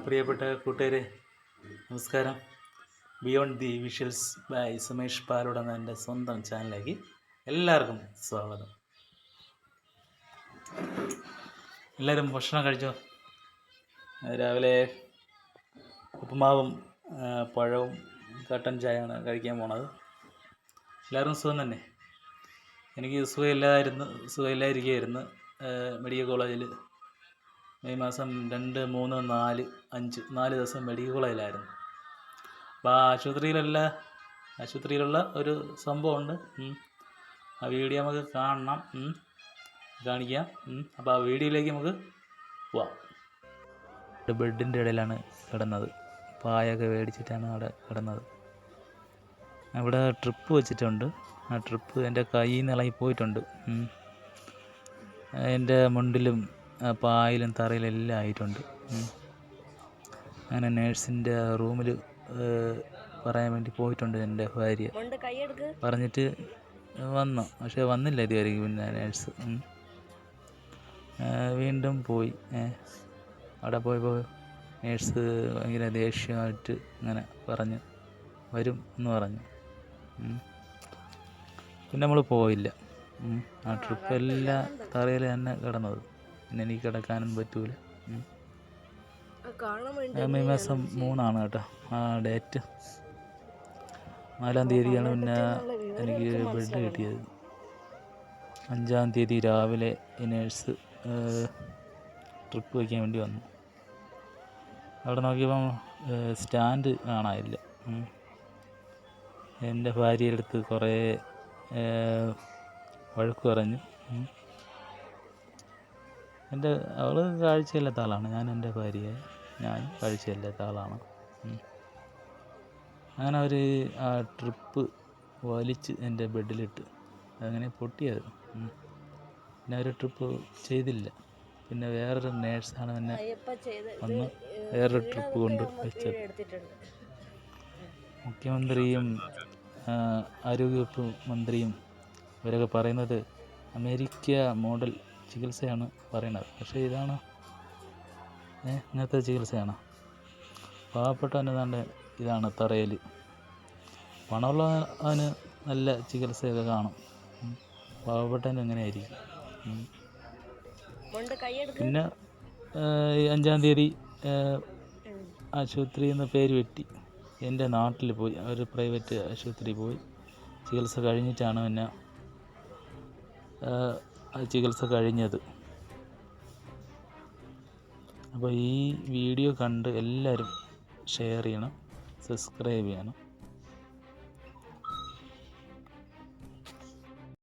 പ്രിയപ്പെട്ട കൂട്ടുകാരെ, നമസ്കാരം. Beyond the visuals by Sumesh Palode എന്ന എൻ്റെ സ്വന്തം ചാനലിലേക്ക് എല്ലാവർക്കും സ്വാഗതം. എല്ലാവരും ഭക്ഷണം കഴിച്ചോ? രാവിലെ ഉപ്പുമാവും പഴവും കട്ടൻ ചായയാണ് കഴിക്കാൻ പോണത്. എല്ലാവർക്കും സുഖം തന്നെ. എനിക്ക് സുഖമില്ലാതിരിക്കുകയായിരുന്നു. മെഡിക്കൽ കോളേജിൽ മെയ് മാസം 2, 3, 4, 5 4 ദിവസം മെഡിക്കൽ കോളേജിലായിരുന്നു. അപ്പോൾ ആ ആശുപത്രിയിലുള്ള ഒരു സംഭവമുണ്ട്. ആ വീഡിയോ നമുക്ക് കാണിക്കാം. അപ്പോൾ ആ വീഡിയോയിലേക്ക് നമുക്ക് പോവാം. ബെഡിൻ്റെ ഇടയിലാണ് കിടന്നത്. പായൊക്കെ മേടിച്ചിട്ടാണ് അവിടെ കിടന്നത്. അവിടെ ട്രിപ്പ് വെച്ചിട്ടുണ്ട്. ആ ട്രിപ്പ് എൻ്റെ കയ്യിൽ നിന്ന് ഇളകി പോയിട്ടുണ്ട്. എൻ്റെ മുണ്ടിലും പായലും തറയിലും എല്ലാം ആയിട്ടുണ്ട്. അങ്ങനെ നേഴ്സിൻ്റെ റൂമിൽ പറയാൻ വേണ്ടി പോയിട്ടുണ്ട് എൻ്റെ ഭാര്യ. പറഞ്ഞിട്ട് വന്നു, പക്ഷേ വന്നില്ല ഇതുവരെയും. പിന്നെ നേഴ്സ് വീണ്ടും പോയി. അവിടെ പോയപ്പോൾ നേഴ്സ് ഭയങ്കര ദേഷ്യമായിട്ട് ഇങ്ങനെ വരും എന്ന് പറഞ്ഞു. പിന്നെ നമ്മൾ പോയില്ല. ആ ട്രിപ്പ് എല്ലാം തറയിൽ തന്നെ കിടന്നത്. പിന്നെ എനിക്ക് കിടക്കാനും പറ്റൂല. മെയ് മാസം 3 കേട്ടോ ആ ഡേറ്റ്. 4-ാം തീയതിയാണ് പിന്നെ എനിക്ക് ബെഡ് കിട്ടിയത്. 5-ാം തീയതി രാവിലെ ഈ നേഴ്സ് ട്രിപ്പ് വയ്ക്കാൻ വേണ്ടി വന്നു. അവിടെ നോക്കിയപ്പം സ്റ്റാൻഡ് കാണാനില്ല. എൻ്റെ ഭാര്യയുടെ അടുത്ത് കുറേ വഴക്ക് പറഞ്ഞു. അവൾ കാഴ്ചയില്ലാത്ത ആളാണ്. എൻ്റെ ഭാര്യയെ ഞാൻ കാഴ്ചയില്ലാത്ത ആളാണ്. അങ്ങനെ അവർ ആ ട്രിപ്പ് വലിച്ച് എൻ്റെ ബെഡിലിട്ട് അങ്ങനെ പൊട്ടിയത്. പിന്നെ അവർ ട്രിപ്പ് ചെയ്തില്ല. പിന്നെ വേറൊരു നേഴ്സാണ് എന്നെ വന്ന് വേറൊരു ട്രിപ്പ് കൊണ്ട് വെച്ചത്. മുഖ്യമന്ത്രിയും ആരോഗ്യവകുപ്പ് മന്ത്രിയും ഇവരൊക്കെ പറയുന്നത് അമേരിക്ക മോഡൽ ചികിത്സയാണ് പറയുന്നത്. പക്ഷേ ഇങ്ങനത്തെ ചികിത്സയാണ്. പാവപ്പെട്ടവന് ഇതാണ് തറയിൽ. പണമുള്ളവന് നല്ല ചികിത്സയൊക്കെ കാണും. പാവപ്പെട്ടവന് എങ്ങനെയായിരിക്കും. പിന്നെ 5-ാം തീയതി ആശുപത്രിയിൽ നിന്ന് പേര് വെട്ടി എൻ്റെ നാട്ടിൽ പോയി. ഒരു പ്രൈവറ്റ് ആശുപത്രി പോയി ചികിത്സ കഴിഞ്ഞിട്ടാണ് പിന്നെ ചികിത്സ കഴിഞ്ഞത്. അപ്പോൾ ഈ വീഡിയോ കണ്ട് എല്ലാവരും ഷെയർ ചെയ്യണം, സബ്സ്ക്രൈബ് ചെയ്യണം.